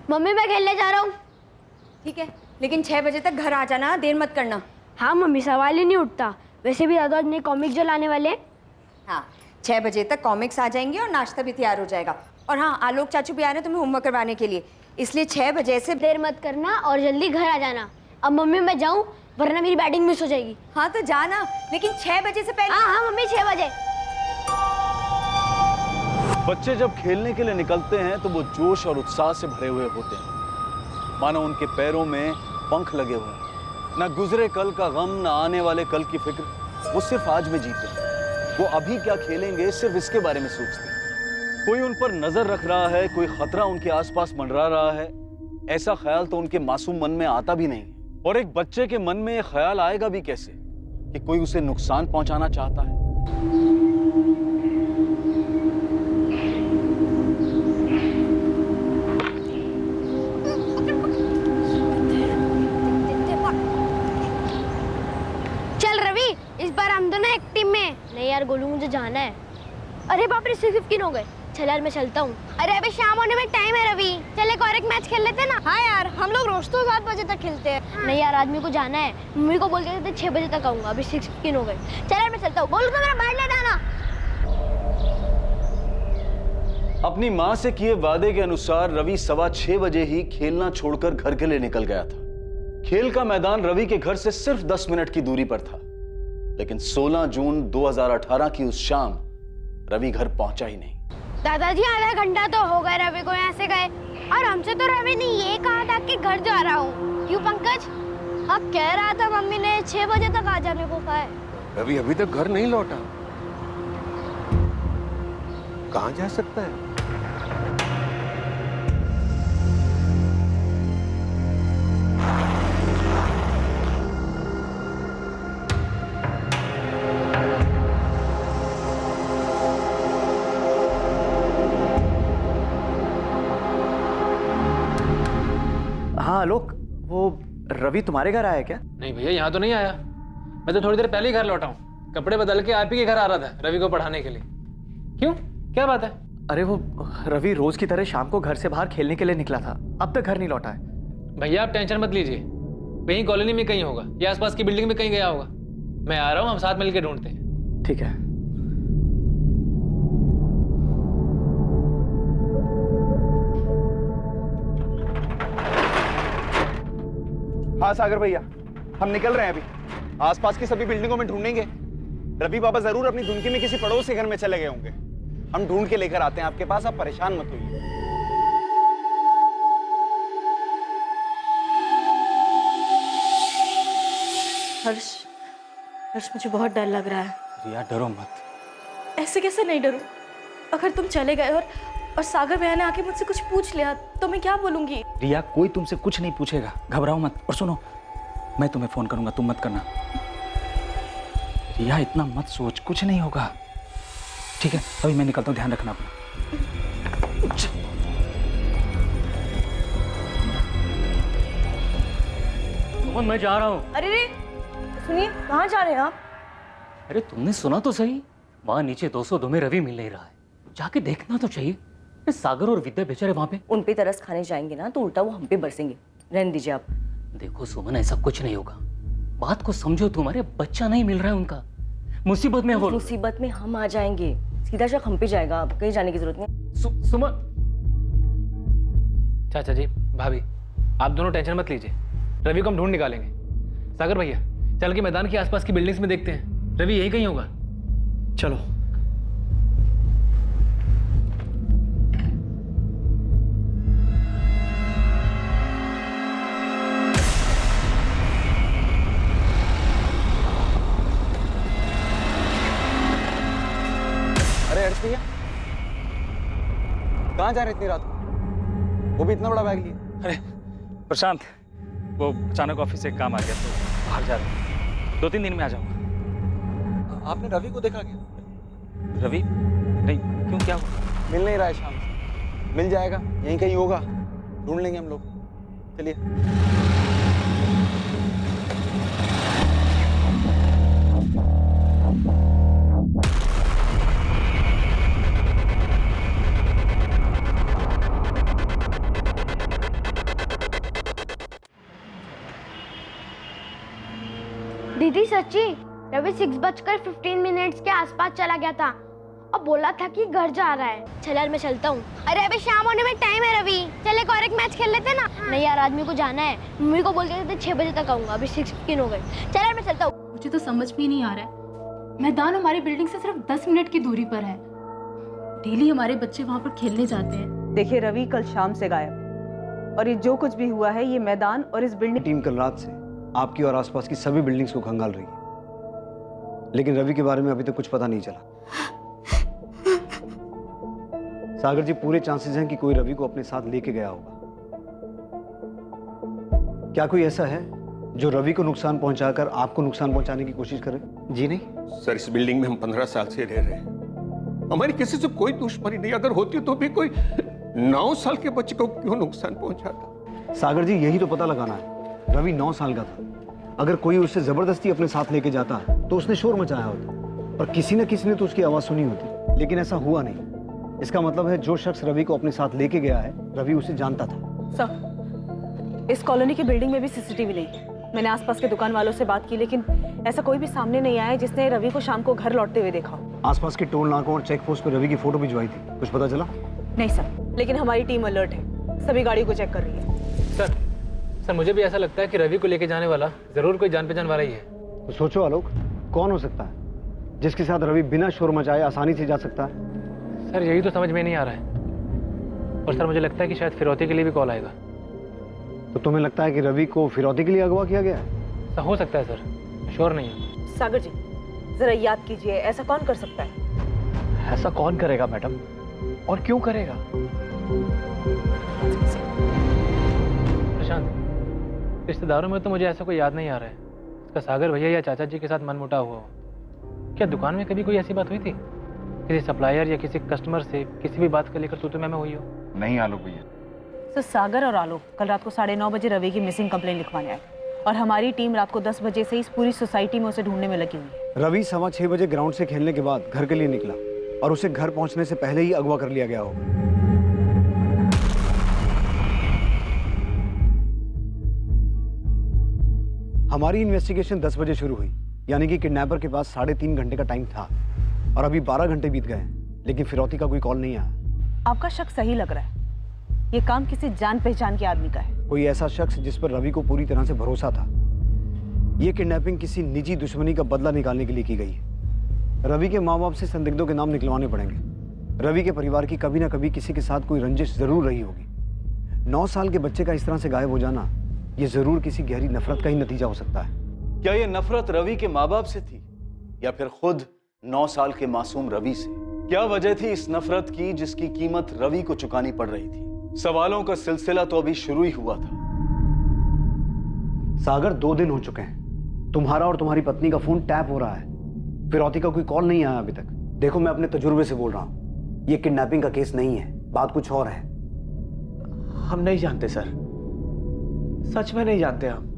Mummy मैं खेलने जा रहा हूँ। ठीक है, लेकिन 6 बजे तक घर आ जाना, देर मत करना। हाँ मम्मी, सवाल ही नहीं उठता। वैसे भी दादा ने कॉमिक जो लाने वाले हैं। हाँ, 6 बजे तक कॉमिक्स आ जाएंगे और नाश्ता भी तैयार हो जाएगा। और हाँ, आलोक चाचू भी आ रहे हैं तुम्हें होमवर्क करवाने के लिए, इसलिए 6 बजे से देर मत करना और जल्दी घर आ जाना। अब मम्मी मैं जाऊँ, वरना मेरी बैटिंग मिस हो जाएगी। हाँ तो जाना, लेकिन 6 बजे से पहले। हाँ हाँ मम्मी, 6 बजे। बच्चे जब खेलने के लिए निकलते हैं तो वो जोश और उत्साह से भरे हुए होते हैं, मानो उनके पैरों में पंख लगे हुए हैं। ना गुजरे कल का गम, ना आने वाले कल की फिक्र, वो सिर्फ आज में जीते हैं। वो अभी क्या खेलेंगे सिर्फ इसके बारे में सोचते हैं। कोई उन पर नजर रख रहा है, कोई खतरा उनके आसपास मंडरा रहा है, ऐसा ख्याल तो उनके मासूम मन में आता भी नहीं। और एक बच्चे के मन में यह ख्याल आएगा भी कैसे कि कोई उसे नुकसान पहुंचाना चाहता है। चल रवि, इस बार हम दोनों एक टीम में। नहीं यार गोलू, मुझे जाना है। अरे बाप रे, 6-15 हो गए। चल यार मैं चलता हूँ। अरे अभी शाम होने में टाइम है रवि, चल एक और एक मैच खेल लेते ना। हाँ यार, हम लोग रोज तो 7 बजे तक खेलते हैं। नहीं यार, आदमी को जाना है। मम्मी को बोल के थे 6 बजे तक आऊंगा, अभी 6-15 हो गए। चल यार मैं चलता हूँ। गोलू को मेरा बैट ले जाना। अपनी माँ से किए वादे के अनुसार रवि 6:15 बजे ही खेलना छोड़कर घर के लिए निकल गया था। खेल का मैदान रवि के घर से सिर्फ 10 मिनट की दूरी पर था, लेकिन 16 जून 2018 की उस शाम रवि घर पहुंचा ही नहीं। दादाजी आधा घंटा तो हो गया रवि को यहाँ से गए, और हमसे तो रवि ने ये कहा था कि घर जा रहा हूँ। क्यों पंकज? अब कह रहा था मम्मी ने 6 बजे तक आ जाने को कहा है। रवि अभी तक घर नहीं लौटा, कहाँ जा सकता है? हाँ आलोक, वो रवि तुम्हारे घर आया क्या? नहीं भैया, यहाँ तो नहीं आया। मैं तो थोड़ी देर पहले ही घर लौटा हूँ। कपड़े बदल के आप ही के घर आ रहा था रवि को पढ़ाने के लिए। क्यों, क्या बात है? अरे वो रवि रोज की तरह शाम को घर से बाहर खेलने के लिए निकला था, अब तक घर नहीं लौटा है। भैया आप टेंशन मत लीजिए, कहीं कॉलोनी में कहीं होगा या आसपास की बिल्डिंग में कहीं गया होगा। मैं आ रहा हूँ, हम साथ मिलकर ढूंढते हैं। ठीक है। हाँ सागर भैया, हम निकल रहे हैं अभी। आसपास की सभी बिल्डिंगों में ढूंढेंगे। रवि बाबा जरूर अपनी धुनकी में किसी पड़ोस के घर में चले गए होंगे। हम ढूंढ के लेकर आते हैं आपके पास, आप परेशान मत होइए। हर्ष, मुझे बहुत डर लग रहा है। रिया डरो मत। ऐसे कैसे नहीं डरूं? अगर तुम चले गए और सागर भैया ने आके मुझसे कुछ पूछ लिया तो मैं क्या बोलूंगी? रिया, कोई तुमसे कुछ नहीं पूछेगा, घबराओ मत। और सुनो, मैं तुम्हें फोन करूंगा, तुम मत करना। रिया इतना मत सोच, कुछ नहीं होगा। ठीक है, अभी मैं निकलता हूँ, ध्यान रखना अपना। मैं जा रहा हूँ। अरे रे, सुनिए, कहाँ जा रहे हैं आप? अरे तुमने सुना तो सही, वहाँ नीचे 202 में रवि मिल नहीं रहा है, जाके देखना तो चाहिए। सागर और विद्या बेचारे वहाँ पे। उन पे तरस खाने जाएंगे ना तो उल्टा वो हम पे बरसेंगे। रहने दीजिए आप। देखो सुमन, ऐसा कुछ नहीं होगा, बात को समझो। तुम्हारे बच्चा नहीं मिल रहा है उनका, मुसीबत में हो। मुसीबत में हम आ जाएंगे, सीधा शक हम पे जाएगा, आप कहीं जाने की जरूरत नहीं। सुमन। चाचा जी, भाभी, आप दोनों टेंशन मत लीजिए, रवि को हम ढूंढ निकालेंगे। सागर भैया, चल के मैदान के आसपास की बिल्डिंग्स में देखते हैं, रवि यही कहीं होगा। चलो। अरे हर्ष भैया, कहाँ जा रहे इतनी रात को? वो भी इतना बड़ा बैग लिए? अरे प्रशांत, वो अचानक ऑफिस से काम आ गया तो बाहर जा रहा हूँ। 2-3 दिन में आ जाऊंगा। आपने रवि को देखा क्या? रवि? नहीं, क्यों, क्या हुआ? मिल नहीं रहा है शाम से। मिल जाएगा, यहीं कहीं होगा, ढूंढ लेंगे हम लोग। चलिए। सच्ची रवि 6:15 के आसपास चला गया था और बोला था कि घर जा रहा है। चल यार मैं चलता हूँ। अरे अभी शाम होने में टाइम है रवि, चल एक और एक मैच खेल लेते ना। नहीं यार आदमी को जाना है, मम्मी को बोल के 6 बजे तक आऊंगा, अभी 6:15 हो गए। चल यार मैं चलता हूँ। मुझे तो समझ में ही नहीं आ रहा है, मैदान हमारी बिल्डिंग से सिर्फ 10 मिनट की दूरी पर है। डेली हमारे बच्चे वहाँ पर खेलने जाते हैं। देखिए रवि कल शाम से गायब है और ये जो कुछ भी हुआ है ये मैदान और इस बिल्डिंग टीम कल रात से आपकी और आसपास की सभी बिल्डिंग्स को खंगाल रही है, लेकिन रवि के बारे में अभी तक कुछ पता नहीं चला। सागर जी, पूरे चांसेस हैं कि कोई रवि को अपने साथ लेके गया होगा। क्या कोई ऐसा है जो रवि को नुकसान पहुंचाकर आपको नुकसान पहुंचाने की कोशिश करे? जी नहीं सर, इस बिल्डिंग में हम 15 साल से रह रहे हैं, हमारी किसी से कोई दुश्मनी नहीं। अगर होती तो भी कोई 9 साल के बच्चे को क्यों नुकसान पहुंचाता? सागर जी, यही तो पता लगाना है। रवि 9 साल का था, अगर कोई उसे जबरदस्ती अपने साथ लेके जाता तो उसने शोर मचाया होता और किसी न किसी ने तो उसकी आवाज सुनी होती, लेकिन ऐसा हुआ नहीं। इसका मतलब है जो शख्स रवि को अपने साथ लेके गया है, रवि उसे जानता था। सर, इस कॉलोनी की बिल्डिंग में भी सीसीटीवी नहीं है। मैंने आसपास के दुकान वालों से बात की, लेकिन ऐसा कोई भी सामने नहीं आया जिसने रवि को शाम को घर लौटते हुए देखा हो। आसपास के टोल नाकों और चेक पोस्ट पर रवि की फोटो भिजवाई थी, कुछ पता चला? नहीं सर, लेकिन हमारी टीम अलर्ट है, सभी गाड़ियों को चेक कर रही है। सर मुझे भी ऐसा लगता है कि रवि को लेके जाने वाला जरूर कोई जान पहचान वाला ही है। तो सोचो आलोक, कौन हो सकता है जिसके साथ रवि बिना शोर मचाए आसानी से जा सकता है? सर यही तो समझ में नहीं आ रहा है। और सर मुझे लगता है कि शायद फिरौती के लिए भी कॉल आएगा। तो तुम्हें लगता है कि रवि को फिरौती के लिए अगवा किया गया है? सर हो सकता है सर, श्योर नहीं है। सागर जी जरा याद कीजिए, ऐसा कौन कर सकता है? ऐसा कौन करेगा मैडम, और क्यों करेगा? प्रशांत, रिश्तेदारों में तो मुझे ऐसा कोई याद नहीं आ रहा है इसका सागर भैया या चाचा जी के साथ मनमुटाव हुआ हो। क्या दुकान में कभी कोई ऐसी बात हुई थी? किसी सप्लायर या किसी कस्टमर से किसी भी बात को लेकर तू मैं हुई हो? नहीं आलोक भैया। तो सागर और आलोक कल रात को 9:30 बजे रवि की मिसिंग कंप्लेंट लिखवाने आए और हमारी टीम रात को 10 बजे से इस पूरी सोसाइटी में उसे ढूंढने में लगी हुई है। रवि 6:15 बजे ग्राउंड से खेलने के बाद घर के लिए निकला और उसे घर पहुंचने से पहले ही अगवा कर लिया गया होगा। हमारी इन्वेस्टिगेशन 10 बजे शुरू हुई, यानी कि किडनैपर के पास 3.5 घंटे का टाइम था और अभी 12 घंटे बीत गए, लेकिन फिरौती का कोई कॉल नहीं आया। आपका शक सही लग रहा है, ये काम किसी जान पहचान के आदमी का है। कोई ऐसा शख्स जिस पर रवि को पूरी तरह से भरोसा था। ये किडनैपिंग किसी निजी दुश्मनी का बदला निकालने के लिए की गई है। रवि के माँ बाप से संदिग्धों के नाम निकलवाने पड़ेंगे। रवि के परिवार की कभी ना कभी किसी के साथ कोई रंजिश जरूर रही होगी। 9 साल के बच्चे का इस तरह से गायब हो जाना, ये जरूर किसी गहरी नफरत का ही नतीजा हो सकता है। क्या ये नफरत रवि के माँ बाप से थी या फिर खुद 9 साल के मासूम रवि से? क्या वजह थी इस नफरत की जिसकी कीमत रवि को चुकानी पड़ रही थी? सवालों का सिलसिला तो अभी शुरू ही हुआ था। सागर, 2 दिन हो चुके हैं, तुम्हारा और तुम्हारी पत्नी का फोन टैप हो रहा है, फिरौती का कोई कॉल नहीं आया अभी तक। देखो, मैं अपने तजुर्बे से बोल रहा हूँ, ये किडनैपिंग का केस नहीं है, बात कुछ और है। हम नहीं जानते सर, सच में नहीं जानते हम।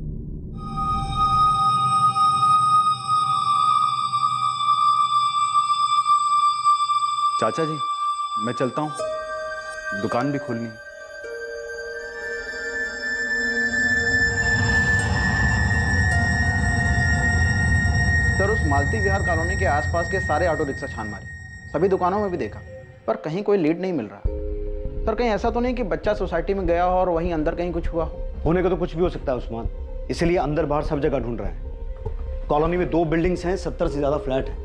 चाचा जी, मैं चलता हूँ, दुकान भी खोलनी है। सर, उस मालती विहार कॉलोनी के आसपास के सारे ऑटो रिक्शा छान मारे, सभी दुकानों में भी देखा, पर कहीं कोई लीड नहीं मिल रहा। सर, कहीं ऐसा तो नहीं कि बच्चा सोसाइटी में गया हो और वहीं अंदर कहीं कुछ हुआ हो? होने का तो कुछ भी हो सकता है उस्मान, इसलिए अंदर बाहर सब जगह ढूंढ रहे हैं। कॉलोनी में 2 बिल्डिंग्स हैं, 70 से ज्यादा फ्लैट हैं,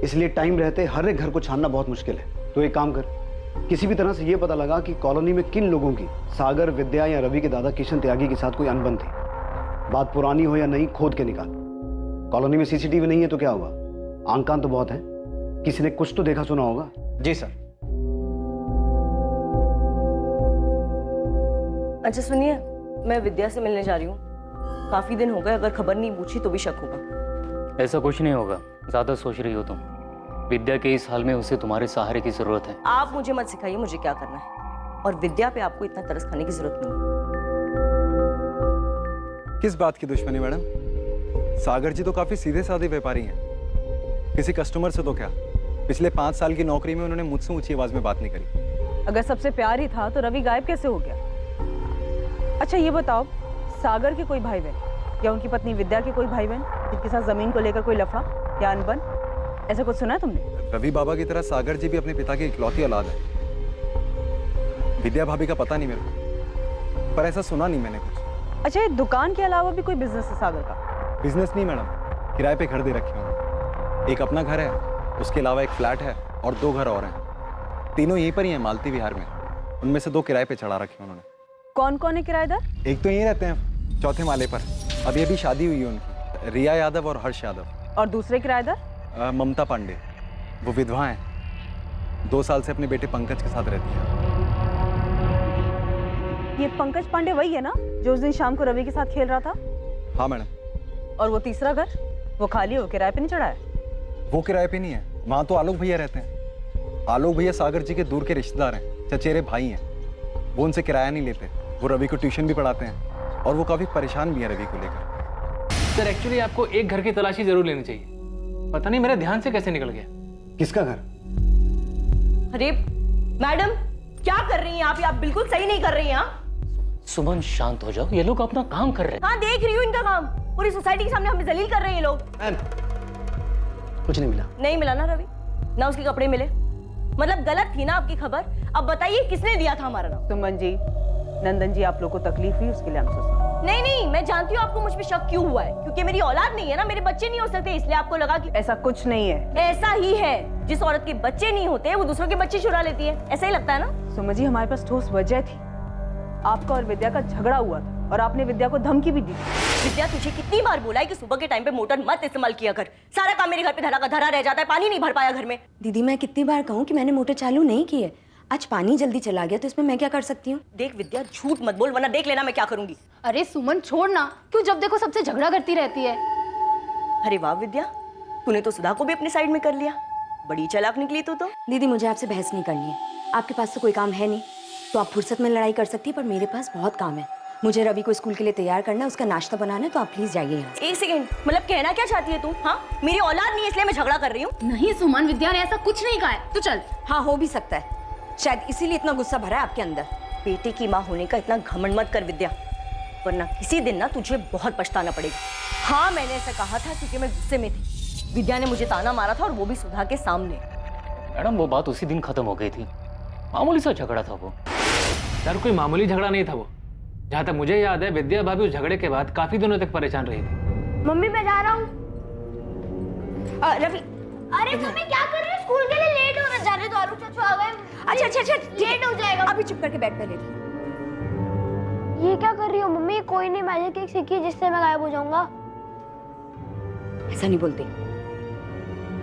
इसलिए टाइम रहते हर एक घर को छानना बहुत मुश्किल है। तो एक काम कर, किसी भी तरह से ये पता लगा कि कॉलोनी में किन लोगों की सागर, विद्या या रवि के दादा किशन त्यागी के साथ कोई अनबन थी। बात पुरानी हो या नहीं, खोद के निकाल। कॉलोनी में सीसीटीवी नहीं है तो क्या हुआ, आंख कान तो बहुत है, किसी ने कुछ तो देखा सुना होगा। जी सर। अच्छा सुनिए, मैं विद्या से मिलने जा रही हूँ, काफी दिन हो गए, अगर खबर नहीं पूछी तो भी शक होगा। ऐसा कुछ नहीं होगा, ज्यादा सोच रही हो तुम। विद्या के इस हाल में उसे तुम्हारे सहारे की जरूरत है। आप मुझे मत सिखाइए मुझे क्या करना है, और विद्या पे आपको इतना तरस खाने की जरूरत नहीं है। किस बात की दुश्मनी मैडम? सागर जी तो काफी सीधे साधे व्यापारी हैं। किसी कस्टमर से तो क्या, पिछले 5 साल की नौकरी में उन्होंने मुझसे ऊंची आवाज में बात नहीं करी। अगर सबसे प्यार ही था तो रवि गायब कैसे हो गया? अच्छा ये बताओ, सागर के कोई भाई बहन या उनकी पत्नी विद्या के कोई भाई बहन? जिनके साथ जमीन को लेकर कोई लफड़ा या अनबन, ऐसा कुछ सुना है तुमने? रवि बाबा की तरह सागर जी भी अपने पिता की इकलौती औलाद है। विद्या भाभी का पता नहीं मेरे को, पर ऐसा सुना नहीं मैंने कुछ। अच्छा, ये दुकान के अलावा भी कोई बिजनेस है सागर का? बिजनेस नहीं मैडम, किराए पे घर दे रखे हैं। एक अपना घर है, उसके अलावा एक फ्लैट है और 2 घर और हैं। तीनों यहीं पर ही हैं, मालती विहार में। उनमें से 2 किराए पे चढ़ा रखे हैं उन्होंने। कौन कौन है किराएदार? एक तो यहीं रहते हैं 4थे माले पर, अभी अभी शादी हुई है उनकी, रिया यादव और हर्ष यादव। और दूसरे किराएदार? ममता पांडे, वो विधवा हैं, 2 साल से अपने बेटे पंकज के साथ रहती है। ये पंकज पांडे वही है ना जो उस दिन शाम को रवि के साथ खेल रहा था? हाँ मैडम। और वो तीसरा घर, वो खाली हो, किराए पे नहीं चढ़ा है? वो किराए पे नहीं है, वहाँ तो आलोक भैया रहते हैं। आलोक भैया सागर जी के दूर के रिश्तेदार हैं, चचेरे भाई हैं। वो उनसे किराया नहीं लेते, वो रवि को ट्यूशन भी पढ़ाते हैं और वो काफ़ी परेशान भी है रवि को लेकर। सर एक्चुअली आपको एक घर की तलाशी जरूर लेनी चाहिए, पता नहीं मेरे ध्यान से कैसे निकल गया। किसका घर? अरे मैडम, क्या कर रही हैं आप बिल्कुल सही नहीं कर रही हैं। सुमन शांत हो जाओ, ये लोग अपना काम कर रहे हैं। हाँ देख रही हूँ इनका काम, पूरी सोसाइटी के सामने हमें जलील कर रहे हैं ये लोग। कुछ नहीं मिला। नहीं मिला ना रवि, ना उसके कपड़े मिले, मतलब गलत थी ना आपकी खबर। अब बताइए किसने दिया था हमारा नाम? सुमन जी, नंदन जी, आप लोग को तकलीफ हुई उसके लिए हम सॉरी। नहीं नहीं, मैं जानती हूँ आपको मुझ पे शक क्यों हुआ है, क्योंकि मेरी औलाद नहीं है ना, मेरे बच्चे नहीं हो सकते, इसलिए आपको लगा कि ऐसा कुछ नहीं है। ऐसा ही है, जिस औरत के बच्चे नहीं होते वो दूसरों के बच्चे चुरा लेती है, ऐसा ही लगता है ना। सुमन जी, हमारे पास ठोस वजह थी, आपका और विद्या का झगड़ा हुआ था और आपने विद्या को धमकी भी दी। विद्या, तुझे कितनी बार बोला है कि सुबह के टाइम पे मोटर मत इस्तेमाल किया कर, सारा काम मेरे घर पे धरा का धरा रह जाता है, पानी नहीं भर पाया घर में। दीदी मैं कितनी बार कहूँ कि मैंने मोटर चालू नहीं की है, आज पानी जल्दी चला गया तो इसमें मैं क्या कर सकती हूँ? देख विद्या, झूठ मत बोल वरना देख लेना मैं क्या करूंगी। अरे सुमन छोड़ ना, क्यों जब देखो सबसे झगड़ा करती रहती है। अरे वाह विद्या, तूने तो सुधा को भी अपनी साइड में कर लिया, बड़ी चालाक निकली तू तो। दीदी मुझे आपसे बहस नहीं करनी है, आपके पास तो कोई काम है नहीं, तो आप फुर्सत में लड़ाई कर सकती है, पर मेरे पास बहुत काम है। मुझे रवि को स्कूल के लिए तैयार करना है, उसका नाश्ता बनाना है, तो आप प्लीज जाइए यहाँ से। एक सेकंड, मतलब कहना क्या चाहती है तू? हाँ, मेरी औलाद नहीं है इसलिए मैं झगड़ा कर रही हूँ? नहीं सुमन, विद्या ने ऐसा कुछ नहीं कहा है, तू चल। हाँ हो भी सकता है, शायद इसीलिए इतना गुस्सा भरा है आपके अंदर। बेटे की माँ होने का इतना घमंड मत कर विद्या, वरना किसी दिन ना तुझे बहुत पछताना पड़ेगा। हाँ मैंने ऐसा कहा था क्योंकि मैं गुस्से में थी, विद्या ने मुझे ताना मारा था और वो भी सुधा के सामने। मैडम वो बात उसी दिन खत्म हो गई थी, मामूली सा झगड़ा था वो। सर कोई मामूली झगड़ा नहीं था वो, जहाँ तक मुझे याद है विद्या भाभी उस झगड़े के बाद काफी दिनों तक परेशान रही थी। मम्मी मैं जा रहा हूँ। रवि, अरे मम्मी क्या कर रही हो, स्कूल के लिए लेट हो रहा, जाने दो, आलू चाचू आ गए। अच्छा लेट हो जाएगा। अभी चुप करके बैठ पहले। ये क्या कर रही हो मम्मी? कोई नहीं मैजिक ट्रिक सीखी जिससे मैं गायब हो जाऊंगा। ऐसा नहीं बोलते।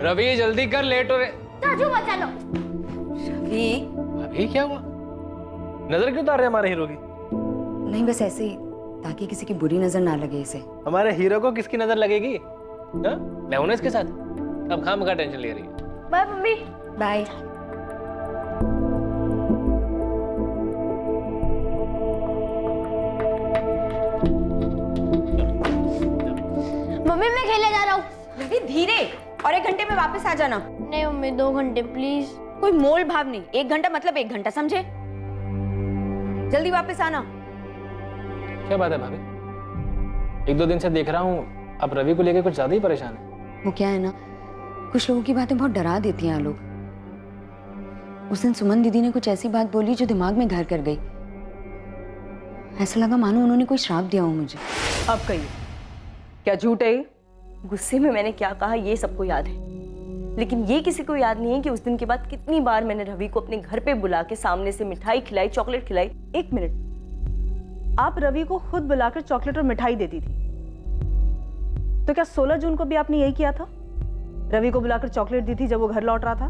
रवि जल्दी कर, लेट हो रहे। चाचू बचा लो। रवि अभी क्या हुआ, नजर क्यों उतार रहे हमारे हीरो की? नहीं बस ऐसे ही, ताकि किसी की बुरी नजर ना लगे इसे। हमारे हीरो को किसकी नजर लगेगी? हा? मैं हूं ना इसके साथ, अब खाम का टेंशन ले रही है। Bye mummy. बाय। मम्मी मैं खेलने जा रहा हूँ। रवि धीरे, और 1 घंटे में वापस आ जाना। नहीं मम्मी 2 घंटे प्लीज। कोई मोल भाव नहीं, 1 घंटा मतलब 1 घंटा, समझे? जल्दी वापस आना। क्या बात है भाभी, 1-2 दिन से देख रहा हूँ आप रवि को लेकर कुछ ज्यादा ही परेशान है। वो क्या है ना, कुछ लोगों की बातें बहुत डरा देती हैं लोग। उस दिन सुमन दीदी ने कुछ ऐसी बात बोली जो दिमाग में घर कर गई, ऐसा लगा मानो उन्होंने कोई श्राप दिया हो मुझे। अब कहिए, क्या झूठ है? गुस्से में मैंने क्या कहा ये सबको याद है, लेकिन ये किसी को याद नहीं है कि उस दिन के बाद कितनी बार मैंने रवि को अपने घर पे बुला के सामने से मिठाई खिलाई, चॉकलेट खिलाई। 1 मिनट, आप रवि को खुद बुलाकर चॉकलेट और मिठाई देती थी, तो क्या 16 जून को भी आपने यही किया था? रवि को बुलाकर चॉकलेट दी थी जब वो घर लौट रहा था?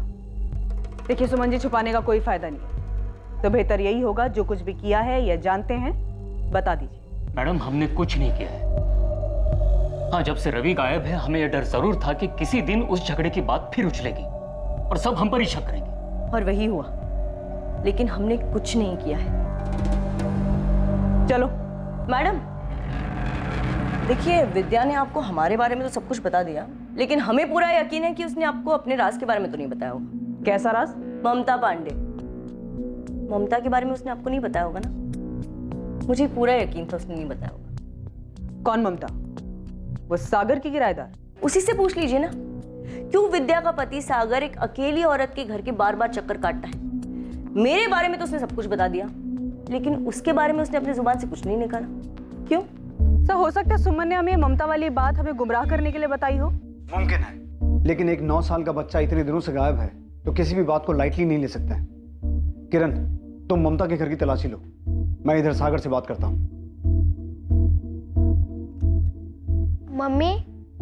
देखिए सुमन जी, छुपाने का कोई फायदा नहीं, तो बेहतर यही होगा जो कुछ भी किया है या जानते हैं बता दीजिए। मैडम हमने कुछ नहीं किया है। हाँ, जब से रवि गायब है हमें यह डर जरूर था कि किसी दिन उस झगड़े की बात फिर उछलेगी और सब हम पर ही शक करेंगे, और वही हुआ, लेकिन हमने कुछ नहीं किया है। चलो मैडम देखिए, विद्या ने आपको हमारे बारे में तो सब कुछ बता दिया, लेकिन हमें पूरा यकीन है कि उसने आपको अपने राज के बारे में तो नहीं बताया होगा। कैसा राज? ममता पांडे, ममता के बारे में उसने आपको नहीं बताया होगा ना? मुझे पूरा यकीन था उसने नहीं बताया होगा। कौन ममता? वो सागर की किराएदार? उसी से पूछ लीजिए ना, क्यों विद्या का पति सागर एक अकेली औरत के घर के बार बार चक्कर काटता है। मेरे बारे में तो उसने सब कुछ बता दिया, लेकिन उसके बारे में उसने अपनी जुबान से कुछ नहीं निकाला। क्यों? सर हो सकता है सुमन ने हमें ममता वाली बात हमें गुमराह करने के लिए बताई हो। मुमकिन है, लेकिन एक 9 साल का बच्चा इतने दिनों से गायब है तो किसी भी बात को लाइटली नहीं ले सकता है। किरण, तुम ममता के घर की तलाशी लो, मैं इधर सागर से बात करता हूँ। मम्मी,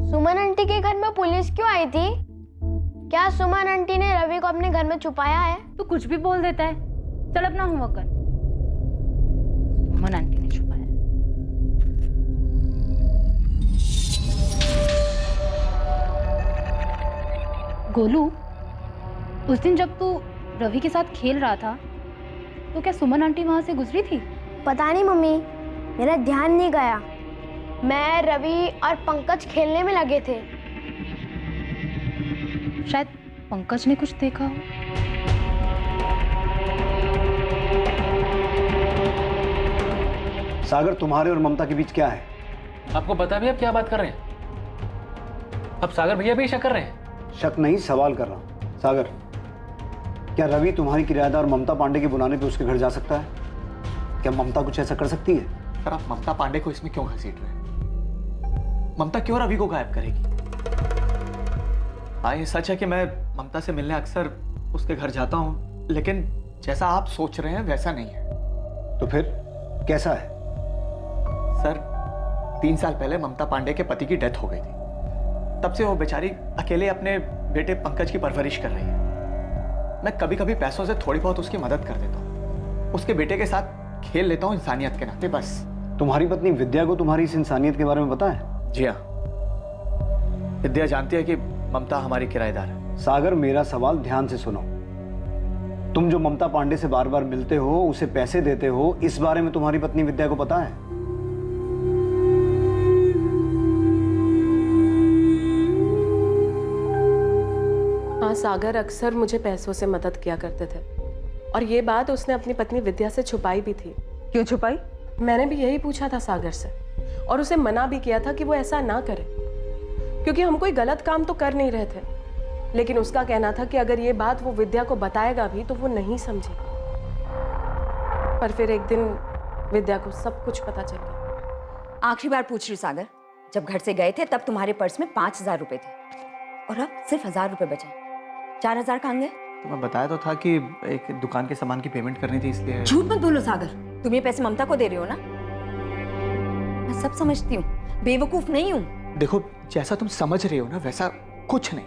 सुमन आंटी के घर में पुलिस क्यों आई थी? क्या सुमन आंटी ने रवि को अपने घर में छुपाया है? तू कुछ भी बोल देता है। चल अपना होमवर्क कर। सुमन आंटी ने छुपाया। गोलू, उस दिन जब तू रवि के साथ खेल रहा था तो क्या सुमन आंटी वहां से गुजरी थी? पता नहीं मम्मी, मेरा ध्यान नहीं गया। मैं, रवि और पंकज खेलने में लगे थे। शायद पंकज ने कुछ देखा हो। सागर, तुम्हारे और ममता के बीच क्या है? आपको पता भी, अब क्या बात कर रहे हैं? अब सागर भैया भी शक कर रहे हैं? शक नहीं, सवाल कर रहा हूं। सागर, क्या रवि तुम्हारी किराएदार ममता पांडे के बुलाने पे उसके घर जा सकता है? क्या ममता कुछ ऐसा कर सकती है? सर, आप ममता पांडे को इसमें क्यों घसीट रहे हैं? ममता क्यों रवि को गायब करेगी? हाँ, ये सच है कि मैं ममता से मिलने अक्सर उसके घर जाता हूँ, लेकिन जैसा आप सोच रहे हैं वैसा नहीं है। तो फिर कैसा है? सर, 3 साल पहले ममता पांडे के पति की डेथ हो गई थी। तब से वो बेचारी अकेले अपने बेटे पंकज की परवरिश कर रही है। मैं कभी कभी पैसों से थोड़ी बहुत उसकी मदद कर देता हूँ, उसके बेटे के साथ खेल लेता हूँ इंसानियत के नाते, बस। तुम्हारी पत्नी विद्या को तुम्हारी इस इंसानियत के बारे में पता है? जी हाँ, विद्या जानती है कि ममता हमारी किराएदार है। सागर, मेरा सवाल ध्यान से सुनो। तुम जो ममता पांडे से बार बार मिलते हो, उसे पैसे देते हो, इस बारे में तुम्हारी पत्नी विद्या को पता है? हाँ, सागर अक्सर मुझे पैसों से मदद किया करते थे और ये बात उसने अपनी पत्नी विद्या से छुपाई भी थी। क्यों छुपाई? मैंने भी यही पूछा था सागर से और उसे मना भी किया था कि वो ऐसा ना करे, क्योंकि हम कोई गलत काम तो कर नहीं रहे थे। लेकिन उसका कहना था कि अगर ये बात वो विद्या को बताएगा भी तो वो नहीं समझेगी। पर फिर एक दिन विद्या को सब कुछ पता चल गया। आखिरी बार पूछ रही हूँ सागर, जब घर से गए थे तब तुम्हारे पर्स में 5,000 रुपए थे और अब सिर्फ 1,000 रुपए बचे। 4,000 कहाँ गए? तो मैं बताया तो था कि एक दुकान के सामान की पेमेंट करनी थी, इसलिए। झूठ मत बोलो सागर, तुम ये पैसे ममता को दे रहे हो ना? मैं सब समझती हूँ, बेवकूफ नहीं हूँ। देखो, जैसा तुम समझ रहे हो ना वैसा कुछ नहीं,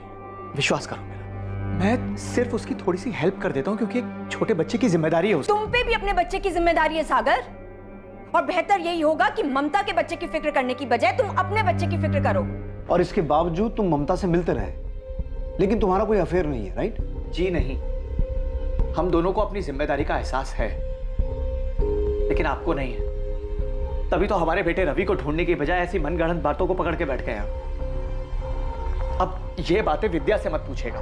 विश्वास करो मेरा। मैं सिर्फ उसकी थोड़ी सी हेल्प कर देता हूँ क्योंकि एक छोटे बच्चे की जिम्मेदारी है उसकी। तुम पे भी अपने बच्चे की जिम्मेदारी है सागर, और बेहतर यही होगा कि ममता के बच्चे की फिक्र करने की बजाय तुम अपने बच्चे की फिक्र करो। और इसके बावजूद तुम ममता से मिलते रहे, लेकिन तुम्हारा कोई अफेयर नहीं है, राइट? जी नहीं, हम दोनों को अपनी जिम्मेदारी का एहसास है, लेकिन आपको नहीं है। तभी तो हमारे बेटे रवि को ढूंढने की बजाय ऐसी मनगढ़ंत बातों को पकड़ के बैठ गए हैं। अब ये बातें विद्या से मत पूछेगा,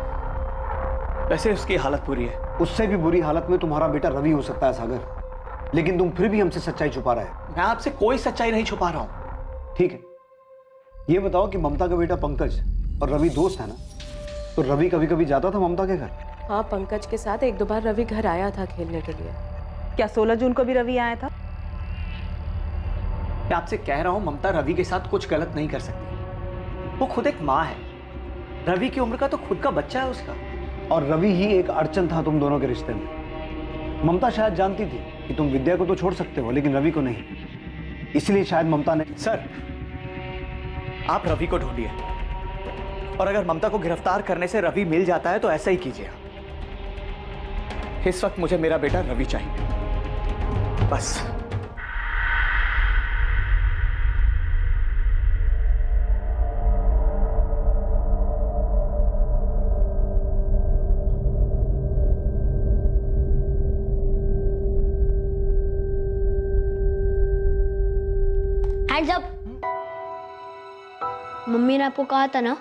वैसे उसकी हालत बुरी है। उससे भी बुरी हालत में तुम्हारा बेटा रवि हो सकता है सागर, लेकिन तुम फिर भी हमसे सच्चाई छुपा रहे हो। मैं आपसे कोई सच्चाई नहीं छुपा रहा हूं। ठीक है, ये बताओ कि ममता का बेटा पंकज और रवि दोस्त है ना? तो रवि कभी कभी जाता था ममता के घर? हाँ, पंकज के साथ 1-2 बार रवि घर आया था खेलने के लिए। क्या 16 जून को भी रवि आया था? मैं आपसे कह रहा हूं, ममता रवि के साथ कुछ गलत नहीं कर सकती। वो खुद एक माँ है, रवि की उम्र का तो खुद का बच्चा है उसका। और रवि ही एक अड़चन था तुम दोनों के रिश्ते में। ममता शायद जानती थी कि तुम विद्या को तो छोड़ सकते हो लेकिन रवि को नहीं, इसलिए शायद ममता ने। सर, आप रवि को ढूंढिए, और अगर ममता को गिरफ्तार करने से रवि मिल जाता है तो ऐसा ही कीजिए। इस वक्त मुझे मेरा बेटा रवि चाहिए, बस। Hands up. मम्मी ने आपको कहा था ना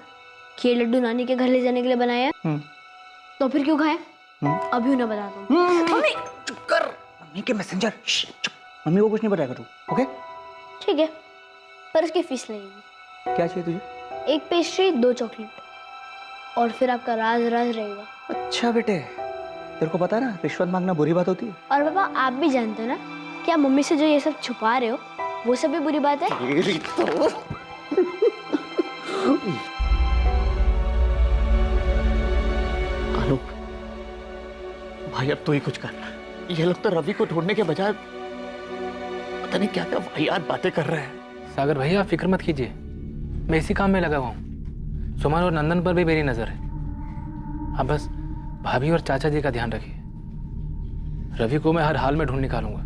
कि ये लड्डू नानी के घर ले जाने के लिए बनाया है, तो फिर क्यों खाए? अभी उन्हें बता दो। मम्मी चुप कर, मम्मी के मैसेंजर। चुप, मम्मी को कुछ नहीं बताएगा तू, ओके? ठीक है, पर उसकी फीस लगेगी। क्या चाहिए तुझे? एक पेस्ट्री, 2 चॉकलेट, और फिर आपका राज राज रहेगा। अच्छा बेटे, तेरे को पता है ना रिश्वत मांगना बुरी बात होती है। और पापा आप भी जानते हो ना कि आप मम्मी से जो ये सब छुपा रहे हो वो सब भी बुरी बात है। आलोक भाई, अब तो ही कुछ करना। ये लोग तो रवि को ढूंढने के बजाय पता नहीं क्या क्या वाहियात बातें कर रहे हैं। सागर भैया आप फिक्र मत कीजिए, मैं इसी काम में लगा हुआ हूँ। सुमन और नंदन पर भी मेरी नजर है। आप बस भाभी और चाचा जी का ध्यान रखिए। रवि को मैं हर हाल में ढूंढ निकालूंगा।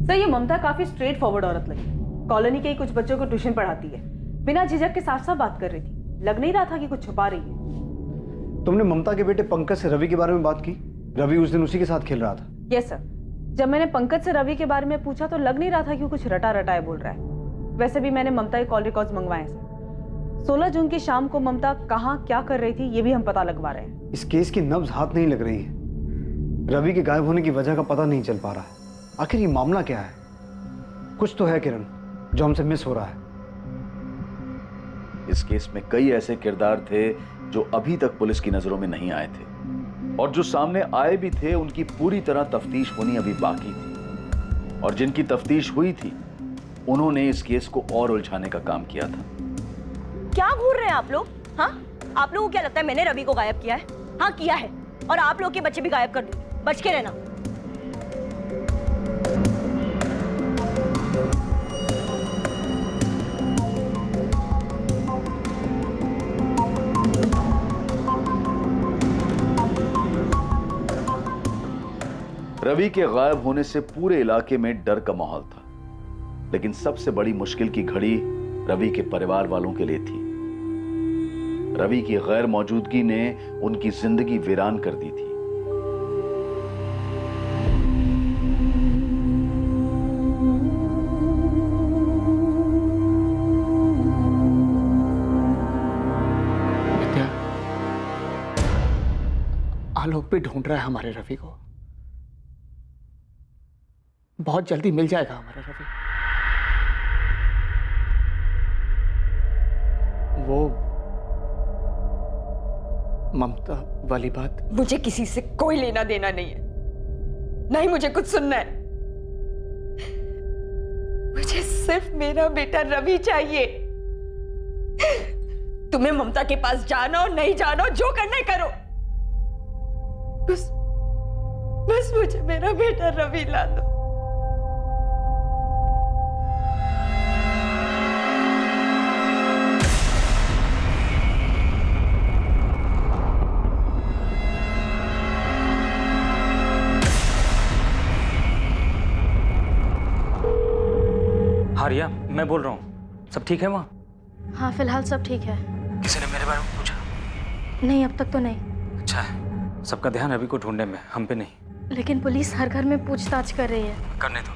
सर, ये ममता काफी स्ट्रेट फॉरवर्ड औरत लगी। कॉलोनी के ही कुछ बच्चों को ट्यूशन पढ़ाती है, बिना झिझक के साफ साफ बात कर रही थी। लग नहीं रहा था कि कुछ छुपा रही है। तुमने ममता के बेटे पंकज से रवि के बारे में बात की? रवि उस दिन उसी के साथ खेल रहा था। यस सर, जब मैंने पंकज से रवि के बारे में पूछा तो लग नहीं रहा था कि वो कुछ रटा रटाए बोल रहा है। वैसे भी मैंने ममता के कॉल रिकॉर्ड्स मंगवाए हैं। 16 जून की शाम को ममता कहाँ क्या कर रही थी ये भी हम पता लगवा रहे हैं। इस केस की नब्ज हाथ नहीं लग रही है। रवि के गायब होने की वजह का पता नहीं चल पा रहा है। आखिर ये मामला क्या है? कुछ तो है किरण जो हमसे मिस हो रहा है। इस केस में कई ऐसे किरदार थे जो अभी तक पुलिस की नजरों में नहीं आए थे, और जो सामने आए भी थे उनकी पूरी तरह तफ्तीश होनी अभी बाकी थी। और जिनकी तफ्तीश हुई थी उन्होंने इस केस को और उलझाने का काम किया था। क्या घूर रहे हैं आप लोग? हाँ, आप लोगों को क्या लगता है मैंने रवि को गायब किया है? हाँ किया है, और आप लोग के बच्चे भी गायब कर दूंगी, बच के रहना। रवि के गायब होने से पूरे इलाके में डर का माहौल था, लेकिन सबसे बड़ी मुश्किल की घड़ी रवि के परिवार वालों के लिए थी। रवि की गैर मौजूदगी ने उनकी जिंदगी वीरान कर दी थी। विद्या, आलोक भी ढूंढ रहा है हमारे रवि को। बहुत जल्दी मिल जाएगा हमारा रवि। वो ममता वाली बात, मुझे किसी से कोई लेना देना नहीं है, नहीं मुझे कुछ सुनना है। मुझे सिर्फ मेरा बेटा रवि चाहिए। तुम्हें ममता के पास जाना हो नहीं जाना हो, जो करना है करो, बस मुझे मेरा बेटा रवि ला दो। हाँ रिया, मैं बोल रहा हूँ, सब ठीक है वहाँ? हाँ फिलहाल सब ठीक है। किसी ने मेरे बारे में पूछा? नहीं, अब तक तो नहीं। अच्छा है, सबका ध्यान रवि को ढूंढने में, हम पे नहीं। लेकिन पुलिस हर घर में पूछताछ कर रही है। करने दो,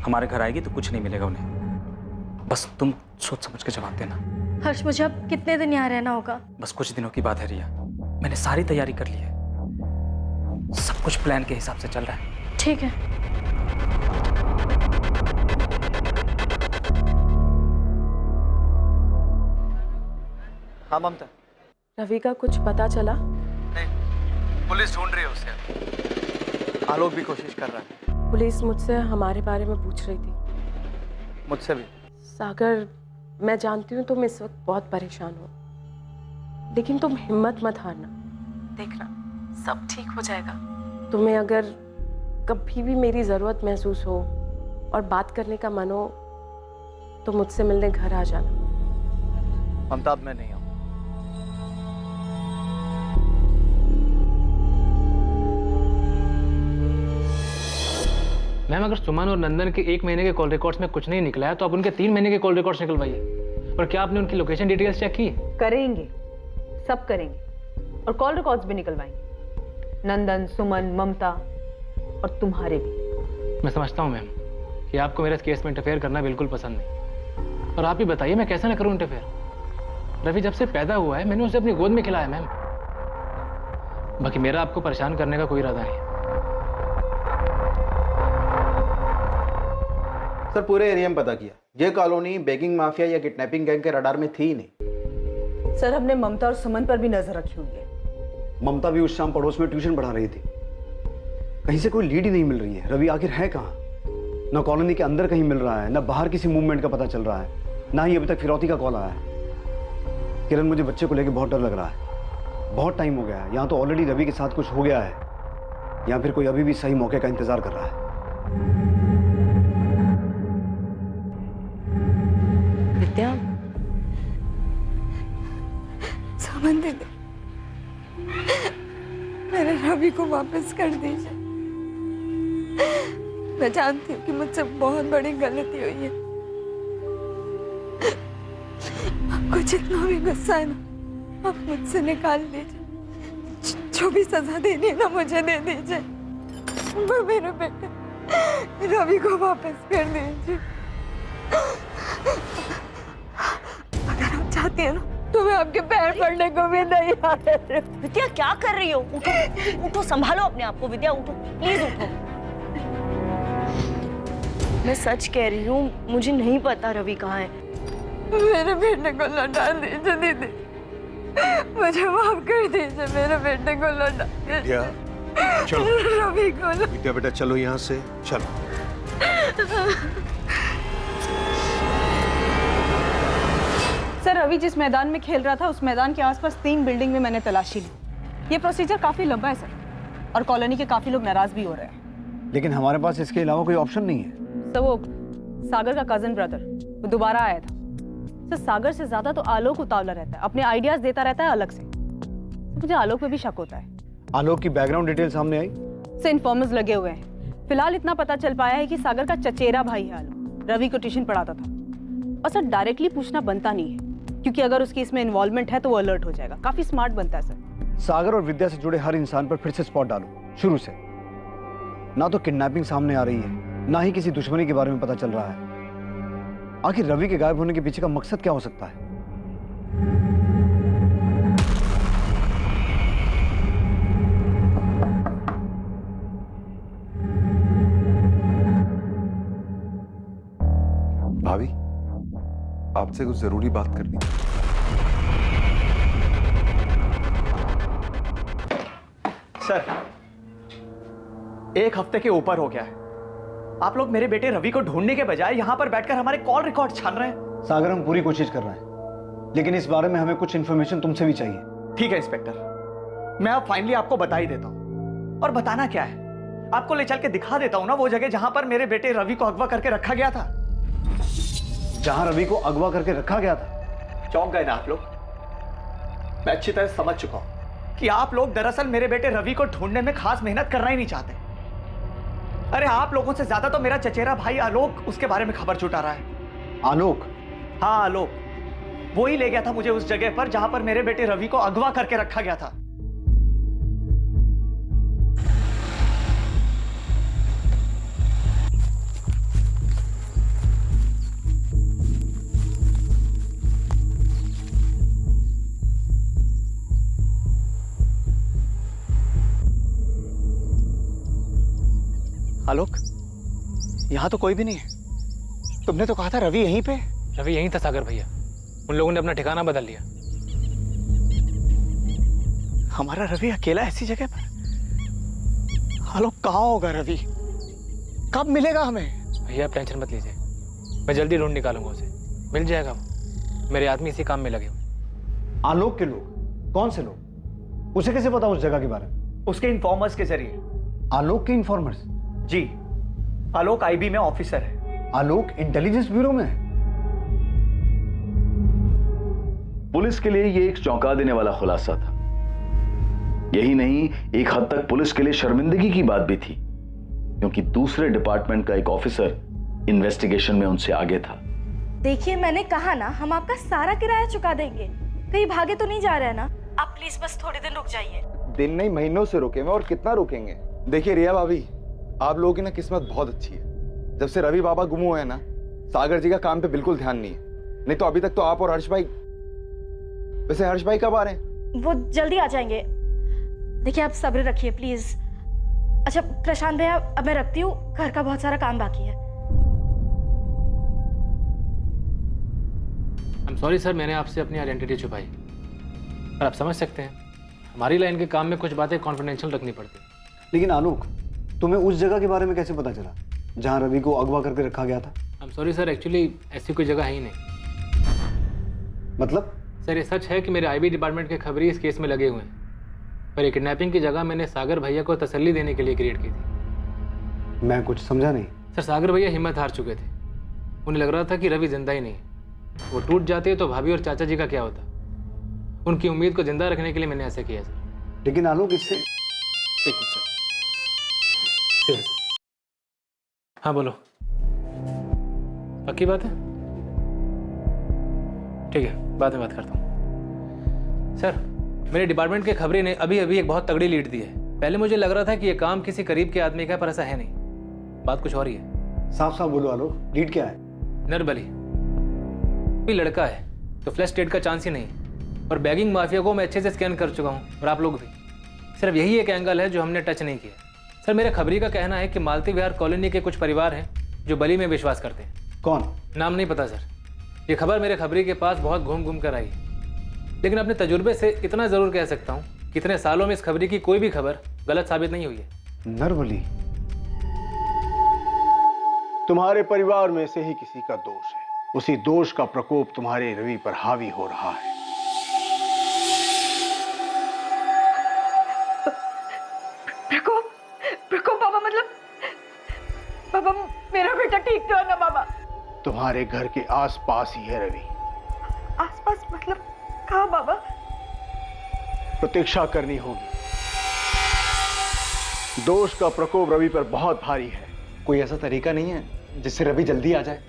हमारे घर आएगी तो कुछ नहीं मिलेगा उन्हें। बस तुम सोच समझ के जवाब देना। हर्ष, मुझे अब कितने दिन यहाँ रहना होगा? बस कुछ दिनों की बात है रिया, मैंने सारी तैयारी कर ली है, सब कुछ प्लान के हिसाब से चल रहा है। ठीक है। हाँ ममता, रवि का कुछ पता चला? नहीं, पुलिस ढूंढ रही है उसे। आलोक भी कोशिश कर रहा है। पुलिस मुझसे हमारे बारे में पूछ रही थी। मुझसे भी। सागर, मैं जानती हूँ तुम इस वक्त बहुत परेशान हो, लेकिन तुम हिम्मत मत हारना। देखना सब ठीक हो जाएगा। तुम्हें अगर कभी भी मेरी ज़रूरत महसूस हो और बात करने का मन हो तो मुझसे मिलने घर आ जाना। ममता, अब मैं नहीं आऊँ। मैम, अगर सुमन और नंदन के 1 महीने के कॉल रिकॉर्ड्स में कुछ नहीं निकला है तो आप उनके 3 महीने के कॉल रिकॉर्ड्स निकलवाइए। और क्या आपने उनकी लोकेशन डिटेल्स चेक की? करेंगे, सब करेंगे, और कॉल रिकॉर्ड्स भी निकलवाएंगे। नंदन, सुमन, ममता और तुम्हारे भी। मैं समझता हूँ मैम कि आपको मेरे इस केस में इंटरफेयर करना बिल्कुल पसंद नहीं, और आप ही बताइए मैं कैसे ना करूँ इंटरफेयर। रवि जब से पैदा हुआ है मैंने उसे अपनी गोद में खिलाया मैम। बाकी मेरा आपको परेशान करने का कोई इरादा नहीं। सर, पूरे एरिया में पता किया, ये कॉलोनी बेगिंग माफिया या किडनैपिंग गैंग के रडार में थी ही नहीं। सर, हमने ममता और सुमन पर भी नजर रखी हुई है। ममता भी उस शाम पड़ोस में ट्यूशन पढ़ा रही थी। कहीं से कोई लीड ही नहीं मिल रही है। रवि आखिर है कहाँ? ना कॉलोनी के अंदर कहीं मिल रहा है, ना बाहर किसी मूवमेंट का पता चल रहा है, ना ही अभी तक फिरौती का कॉल आया है। किरण, मुझे बच्चे को लेकर बहुत डर लग रहा है। बहुत टाइम हो गया है। यहाँ तो ऑलरेडी रवि के साथ कुछ हो गया है, या फिर कोई अभी भी सही मौके का इंतजार कर रहा है। विद्या, सुमन दीदी, मेरे रवि को वापस कर दीजिए। मैं जानती हूँ कि मुझसे बहुत बड़ी गलती हुई है। आपको जितना भी गुस्सा है ना, आप मुझसे निकाल दीजिए। जो भी सजा देनी है ना, मुझे दे दीजिए। पर मेरे बेटे रवि को वापस कर दीजिए। अगर आप चाहती हैं ना, तो मैं आपके पैर पड़ने को भी नहीं आ रही। विद्या, क्या कर रही हो? उठो, उठो, संभालो अपने आप को। विद्या, उठो, प्लीज उठो। मैं सच कह रही हूँ, मुझे नहीं पता रवि कहाँ है। मेरे बेटे को लौटा दीजिए दीदी, मुझे माफ कर दीजिए। मेरे बेटे को लौटा विद्या, चलो। रवि को विद्या बेटा, चलो यहाँ से, चलो। सर, रवि जिस मैदान में खेल रहा था, उस मैदान के आसपास 3 बिल्डिंग में मैंने तलाशी ली। ये प्रोसीजर काफी लंबा है सर, और कॉलोनी के काफी लोग नाराज भी हो रहे हैं। लेकिन हमारे पास इसके अलावा कोई ऑप्शन नहीं है। तो वो सागर का कजन ब्रदर, वो दोबारा आया था। सर, सागर से ज्यादा तो आलोक उतावला रहता है, अपने आइडियाज देता रहता है अलग से। मुझे आलोक पे भी शक होता है। आलोक की बैकग्राउंड डिटेल सामने आई? से इन्फॉर्मर्स लगे हुए हैं। फिलहाल इतना पता चल पाया है कि सागर का चचेरा भाई है आलोक, रवि को ट्यूशन पढ़ाता था। और सर, डायरेक्टली पूछना बनता नहीं है, क्योंकि अगर उसकी इसमें इन्वॉल्वमेंट है तो वो अलर्ट हो जाएगा। काफी स्मार्ट बनता है सर। सागर और विद्या से जुड़े हर इंसान पर फिर से स्पॉट डालो, शुरू से। ना तो किडनैपिंग सामने आ रही है, ना ही किसी दुश्मनी के बारे में पता चल रहा है। आखिर रवि के गायब होने के पीछे का मकसद क्या हो सकता है? भाभी, आपसे कुछ जरूरी बात करनी है। सर, 1 हफ्ते के ऊपर हो गया है। आप लोग मेरे बेटे रवि को ढूंढने के बजाय यहाँ पर बैठकर हमारे कॉल रिकॉर्ड छान रहे हैं। सागर, हम पूरी कोशिश कर रहे हैं, लेकिन इस बारे में हमें कुछ इन्फॉर्मेशन तुमसे भी चाहिए। ठीक है इंस्पेक्टर, मैं अब फाइनली आपको बता ही देता हूँ। और बताना क्या है, आपको ले चल के दिखा देता हूँ ना वो जगह जहां पर मेरे बेटे रवि को अगवा करके रखा गया था। जहां रवि को अगवा करके रखा गया था? चौंक गए ना आप लोग? मैं अच्छी तरह समझ चुका हूं कि आप लोग दरअसल मेरे बेटे रवि को ढूंढने में खास मेहनत करना ही नहीं चाहते। अरे आप लोगों से ज्यादा तो मेरा चचेरा भाई आलोक उसके बारे में खबर जुटा रहा है। आलोक? हाँ, आलोक। वो ही ले गया था मुझे उस जगह पर जहां पर मेरे बेटे रवि को अगवा करके रखा गया था। आलोक, यहाँ तो कोई भी नहीं है। तुमने तो कहा था रवि यहीं पे। रवि यहीं था सागर भैया, उन लोगों ने अपना ठिकाना बदल लिया। हमारा रवि अकेला ऐसी जगह पर? आलोक, कहाँ होगा रवि? कब मिलेगा हमें? भैया आप टेंशन मत लीजिए, मैं जल्दी ढूंढ निकालूंगा उसे। मिल जाएगा वो, मेरे आदमी इसी काम में लगे हुए। आलोक के लोग? कौन से लोग? उसे कैसे पता उस जगह के बारे में? उसके इन्फॉर्मर्स के जरिए। आलोक के इन्फॉर्मर्स? जी, आलोक आईबी में ऑफिसर है। आलोक इंटेलिजेंस ब्यूरो में है? पुलिस के लिए ये एक चौंका देने वाला खुलासा था। यही नहीं, एक हद तक पुलिस के लिए शर्मिंदगी की बात भी थी, क्योंकि दूसरे डिपार्टमेंट का एक ऑफिसर इन्वेस्टिगेशन में उनसे आगे था। देखिए, मैंने कहा ना, हम आपका सारा किराया चुका देंगे। कहीं भागे तो नहीं जा रहे हैं ना? आप प्लीज बस थोड़े दिन रुक जाइए। दिन नहीं, महीनों से रुके हुए, और कितना रुकेंगे। देखिए रिया भाभी, आप लोगों की ना किस्मत बहुत अच्छी है। जब से रवि बाबा गुम हुए हैं ना, सागर जी का काम पे बिल्कुल ध्यान नहीं है। नहीं तो अभी तक तो आप और हर्ष भाई। वैसे हर्ष भाई कब आ रहे हैं? वो जल्दी आ जाएंगे। देखिए, आप सब्र रखिए प्लीज। अच्छा प्रशांत भैया, अब मैं रखती हूँ, घर का बहुत सारा काम बाकी है। आई एम सॉरी सर, मैंने आपसे अपनी आइडेंटिटी छुपाई। पर आप समझ सकते हैं, हमारी लाइन के काम में कुछ बातें कॉन्फिडेंशियल रखनी पड़ती हैं। लेकिन आलोक, तुम्हें उस जगह के बारे में कैसे पता चला जहां रवि को अगवा करके रखा गया था? I am sorry sir, actually ऐसी कोई जगह है ही नहीं। मतलब? सर ये सच है कि मेरे आईबी डिपार्टमेंट के खबरी इस केस में लगे हुए हैं, पर ये किडनैपिंग की जगह मैंने सागर भैया को तसल्ली देने के लिए क्रिएट की थी। मैं कुछ समझा नहीं। सर सागर भैया हिम्मत हार चुके थे, उन्हें लग रहा था कि रवि जिंदा ही नहीं है। वो टूट जाते तो भाभी और चाचा जी का क्या होता। उनकी उम्मीद को जिंदा रखने के लिए मैंने ऐसा किया सर। लेकिन आलोक इससे एक मिनट सर। ठीक है सर। हाँ बोलो, पक्की बात है? ठीक है, बाद में बात करता हूँ। सर मेरे डिपार्टमेंट के खबरी ने अभी अभी एक बहुत तगड़ी लीड दी है। पहले मुझे लग रहा था कि ये काम किसी करीब के आदमी का है, पर ऐसा है नहीं। बात कुछ और ही है। साफ साफ बोलो आलोक, लीड क्या है? नरबली कोई लड़का है तो फ्लैश डेट का चांस ही नहीं। और बैगिंग माफिया को मैं अच्छे से स्कैन कर चुका हूँ, और आप लोग भी। सिर्फ यही एक एंगल है जो हमने टच नहीं किया। सर मेरे खबरी का कहना है कि मालती विहार कॉलोनी के कुछ परिवार हैं जो बलि में विश्वास करते हैं। कौन? नाम नहीं पता सर। ये खबर मेरे खबरी के पास बहुत घूम घूम कर आई, लेकिन अपने तजुर्बे से इतना ज़रूर कह सकता हूँ कि इतने सालों में इस खबरी की कोई भी खबर गलत साबित नहीं हुई है। नरबली? तुम्हारे परिवार में से ही किसी का दोष है। उसी दोष का प्रकोप तुम्हारे रवि पर हावी हो रहा है। प्रकोप बाबा, मतलब बाबा मेरा बेटा ठीक तो है ना बाबा? तुम्हारे घर के आसपास ही है रवि। आसपास मतलब कहाँ बाबा? प्रतीक्षा करनी होगी। दोष का प्रकोप रवि पर बहुत भारी है। कोई ऐसा तरीका नहीं है जिससे रवि जल्दी आ जाए?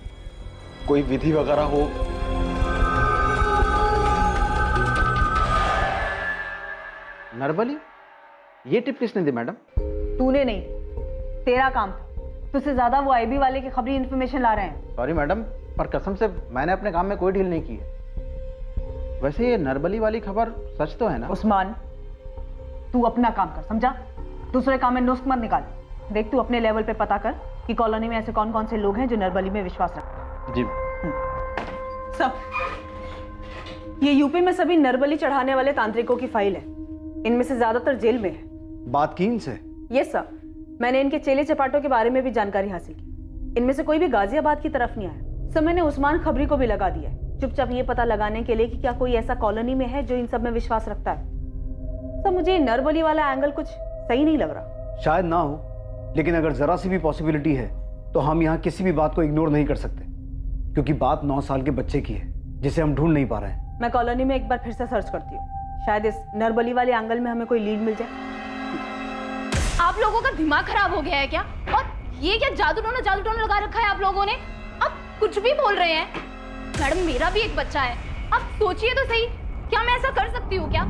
कोई विधि वगैरह हो? नरबली? ये टिप किसने दी मैडम? तूने नहीं, तेरा काम था। तुझसे ज्यादा वो आईबी वाले की खबरी इन्फॉर्मेशन ला रहे हैं। सॉरी मैडम, पर कसम से मैंने अपने काम में कोई ढील नहीं की है। वैसे ये नरबली वाली खबर सच तो है ना? उस्मान, तू अपना काम कर, समझा? दूसरे काम में नुस्ख मत निकाल। देख तू अपने लेवल पे पता कर कि कॉलोनी में ऐसे कौन कौन से लोग हैं जो नरबली में विश्वास रखते हैं। जी। सब ये यूपी में सभी नरबली चढ़ाने वाले तांत्रिकों की फाइल है। इनमें से ज्यादातर जेल में है। बात की इनसे? यस सर, मैंने इनके चेले चपाटों के बारे में भी जानकारी हासिल की। इनमें से कोई भी गाजियाबाद की तरफ नहीं आया। सर मैंने उस्मान खबरी को भी लगा दिया है, चुपचाप ये पता लगाने के लिए कि क्या कोई ऐसा कॉलोनी में है जो इन सब में विश्वास रखता है। सर मुझे नरबली वाला एंगल कुछ सही नहीं लग रहा। शायद ना हो, लेकिन अगर जरा सी भी पॉसिबिलिटी है तो हम यहाँ किसी भी बात को इग्नोर नहीं कर सकते, क्योंकि बात 9 साल के बच्चे की है जिसे हम ढूंढ नहीं पा रहे हैं। मैं कॉलोनी में एक बार फिर से सर्च करती हूँ, शायद इस नरबली वाले एंगल में हमें कोई लीड मिल जाए। आप लोगों का दिमाग खराब हो गया है क्या? और ये क्या जादू टोना लगा रखा है आप लोगों ने? आप कुछ भी बोल रहे हैं। मैडम मेरा भी एक बच्चा है, आप सोचिए तो सही, क्या मैं ऐसा कर सकती हूँ क्या?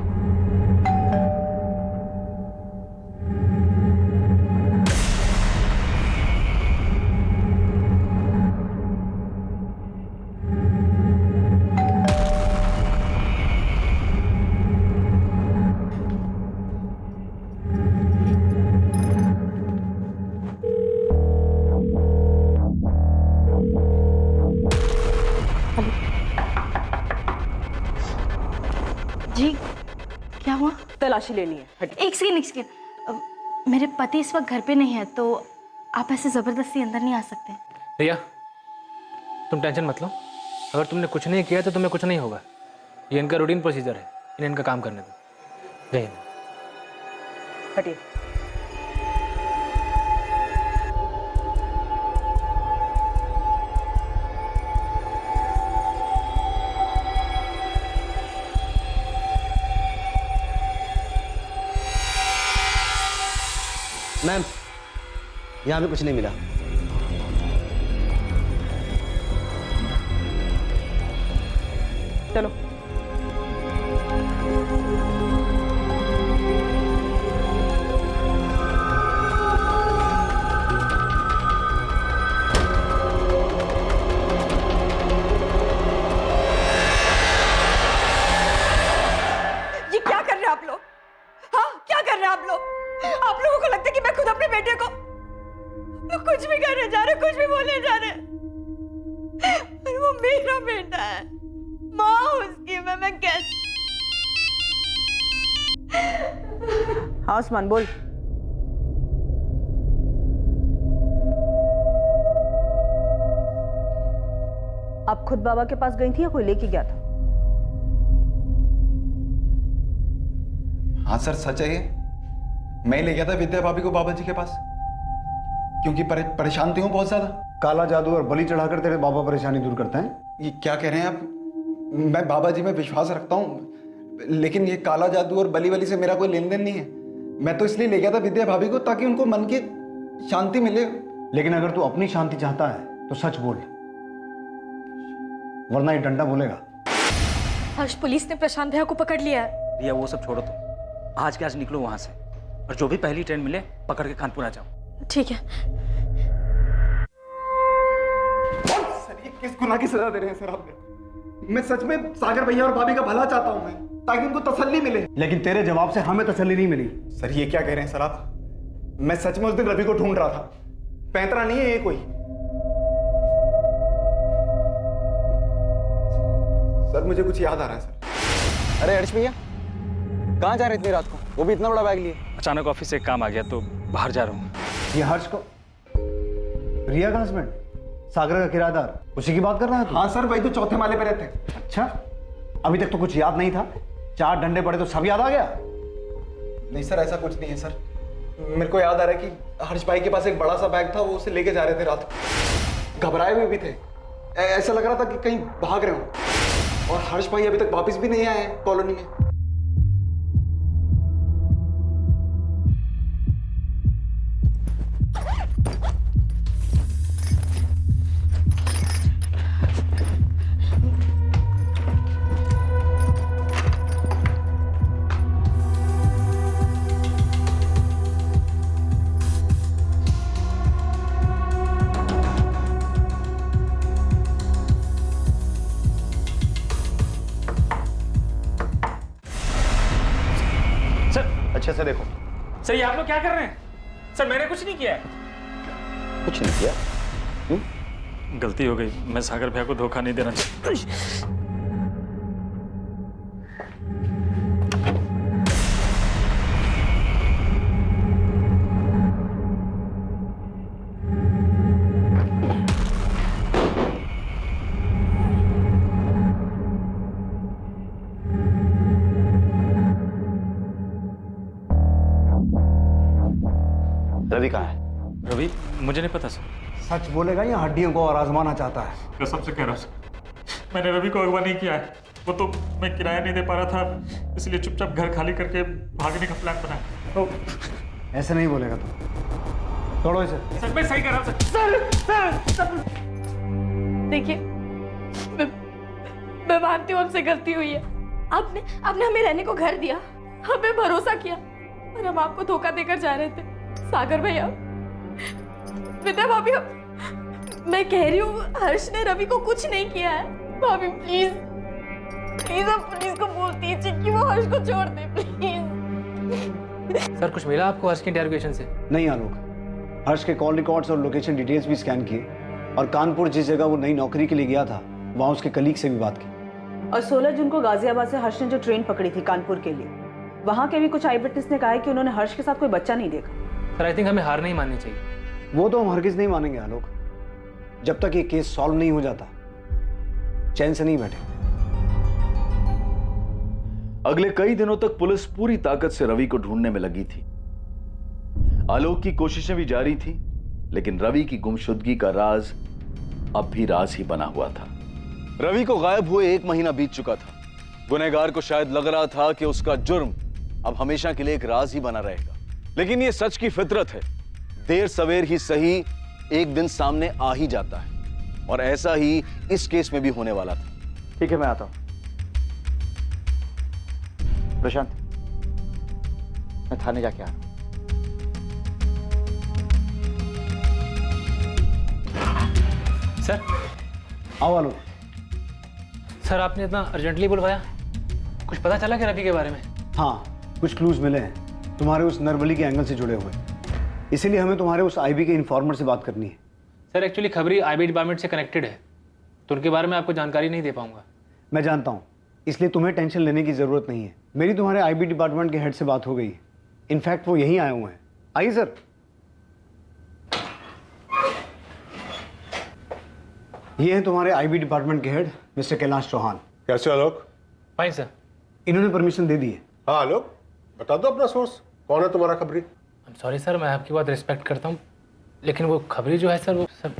जी क्या हुआ? तलाशी लेनी है। एक सेकेंड, मेरे पति इस वक्त घर पे नहीं है, तो आप ऐसे जबरदस्ती अंदर नहीं आ सकते। रिया तुम टेंशन मत लो, अगर तुमने कुछ नहीं किया तो तुम्हें कुछ नहीं होगा। ये इनका रूटीन प्रोसीजर है, इन्हें इनका काम करने दो। जय हिंद। हटिए। मैम, यहाँ पे कुछ नहीं मिला। चलो। ये क्या कर रहे हैं आप लोग? हाँ, क्या कर रहे हैं आप लोग? आप लोगों को लगता है कि मैं खुद अपने बेटे को कुछ भी करने जा रहे, कुछ भी बोलने जा रहे, और वो मेरा बेटा है। माँ उसकी मैं कैसे। हाँ उस्मान बोल। आप खुद बाबा के पास गई थी या कोई लेके गया था? हाँ सर सच है ये। मैं ले गया था विद्या भाभी को बाबा जी के पास, क्योंकि परेशान थी हूँ बहुत ज्यादा। काला जादू और बलि चढ़ाकर तेरे बाबा परेशानी दूर करते हैं? ये क्या कह रहे हैं आप? मैं बाबा जी में विश्वास रखता हूँ, लेकिन ये काला जादू और बलि वली से मेरा कोई लेन देन नहीं है। मैं तो इसलिए ले गया था विद्या भाभी को ताकि उनको मन की शांति मिले। लेकिन अगर तू अपनी शांति चाहता है तो सच बोल, वरना ये डंडा बोलेगा। हर्ष, पुलिस ने प्रशांत भैया को पकड़ लिया है। रिया वो सब छोड़ो, तो आज के आज निकलो वहां से, और जो भी पहली ट्रेन मिले पकड़ के कानपुर आ जाओ। ठीक है। सर ये किस गुनाह की सजा दे रहे हैं सर आपने? मैं सच में सागर भैया और भाभी का भला चाहता हूं मैं, ताकि उनको तसल्ली मिले। लेकिन तेरे जवाब से हमें तसल्ली नहीं मिली। सर ये क्या कह रहे हैं सर आप? मैं सच में उस दिन रवि को ढूंढ रहा था, पैंतरा नहीं है ये कोई। सर मुझे कुछ याद आ रहा है सर। अरे हर्ष भैया, कहाँ जा रहे इतनी रात को, वो भी इतना बड़ा बैग लिए? अचानक ऑफिस से एक काम आ गया तो बाहर जा रहा हूँ। ये हर्ष को, रिया का हस्बैंड, सागर का किराएदार, उसी की बात कर रहा है तू? हाँ सर, वही तो चौथे माले पे रहते। अच्छा, अभी तक तो कुछ याद नहीं था, 4 डंडे पड़े तो सब याद आ गया? नहीं सर ऐसा कुछ नहीं है सर। मेरे को याद आ रहा है कि हर्ष भाई के पास एक बड़ा सा बैग था, वो उसे लेके जा रहे थे रात को। घबराए हुए भी थे, ऐसा लग रहा था कि कहीं भाग रहे हो। और हर्ष भाई अभी तक वापस भी नहीं आए हैं कॉलोनी में। अच्छे से देखो। सर ये आप लोग क्या कर रहे हैं? सर मैंने कुछ नहीं किया है। कुछ नहीं किया? गलती हो गई, मैं सागर भैया को धोखा नहीं देना चाहता। रवि कहाँ है? रवि मुझे नहीं पता सर। सच बोलेगा या हड्डियों को और आजमाना चाहता है? कसम से कह रहा हूँ सर, मैंने रवि को अगवा नहीं किया है। वो तो मैं किराया नहीं दे पा रहा था, इसलिए चुपचाप घर खाली करके भागने का प्लान बनाया। तो ऐसे नहीं बोलेगा तू, तोड़ो इसे। सर मैं सही कह रहा हूँ सर। देखिए, मैं मानती हूँ हमसे गलती हुई है। आपने हमें रहने को घर दिया, हमें भरोसा किया, और हम आपको धोखा देकर जा रहे थे। सागर भैया, विद्या भाभी, मैं कह रही हूँ हर्ष ने रवि को कुछ नहीं किया है। भाभी प्लीज प्लीज आप पुलिस को बोल दीजिए कि वो हर्ष को छोड़ दे प्लीज। सर कुछ मिला आपको हर्ष के इंटरोगेशन से? नहीं आलोक, हर्ष के कॉल रिकॉर्ड्स और लोकेशन डिटेल्स भी स्कैन किए, और कानपुर जिस जगह वो नई नौकरी के लिए गया था वहाँ उसके कलीग से भी बात की। और 16 जून को गाजियाबाद से हर्ष ने जो ट्रेन पकड़ी थी कानपुर के लिए, वहाँ के भी कुछ आई विटनेस ने कहा है कि उन्होंने हर्ष के साथ कोई बच्चा नहीं देखा। सर आई थिंक हमें हार नहीं माननी चाहिए। वो तो हम हरगिज नहीं मानेंगे आलोक, जब तक ये केस सॉल्व नहीं हो जाता चैन से नहीं बैठे। अगले कई दिनों तक पुलिस पूरी ताकत से रवि को ढूंढने में लगी थी। आलोक की कोशिशें भी जारी थी, लेकिन रवि की गुमशुदगी का राज अब भी राज ही बना हुआ था। रवि को गायब हुए 1 महीना बीत चुका था। गुनहगार को शायद लग रहा था कि उसका जुर्म अब हमेशा के लिए एक राज ही बना रहेगा, लेकिन यह सच की फितरत है, देर सवेर ही सही एक दिन सामने आ ही जाता है, और ऐसा ही इस केस में भी होने वाला था। ठीक है, मैं आता हूं। प्रशांत, मैं थाने जाके आ रहा हूं। सर आओ आलोक। सर आपने इतना अर्जेंटली बुलवाया, कुछ पता चला क्या रवि के बारे में? हाँ, कुछ क्लूज मिले हैं तुम्हारे उस नरबली के एंगल से जुड़े हुए, इसीलिए हमें तुम्हारे उस आईबी के इन्फॉर्मर से बात करनी है। सर एक्चुअली खबरी आईबी डिपार्टमेंट से कनेक्टेड है, तो उनके बारे में आपको जानकारी नहीं दे पाऊंगा। मैं जानता हूँ, इसलिए तुम्हें टेंशन लेने की ज़रूरत नहीं है। मेरी तुम्हारे आईबी डिपार्टमेंट के हेड से बात हो गई है। इनफैक्ट वो यहीं आए हुए हैं। आइए सर। ये हैं तुम्हारे आईबी डिपार्टमेंट के हेड मिस्टर कैलाश चौहान। कैसे आलोक? Fine sir. इन्होंने परमिशन दे दी है। हाँ आलोक, बता दो अपना सोर्स, कौन है तुम्हारा खबरी? सॉरी सर, मैं आपकी बात रिस्पेक्ट करता हूँ, लेकिन वो खबरी जो है सर, वो सर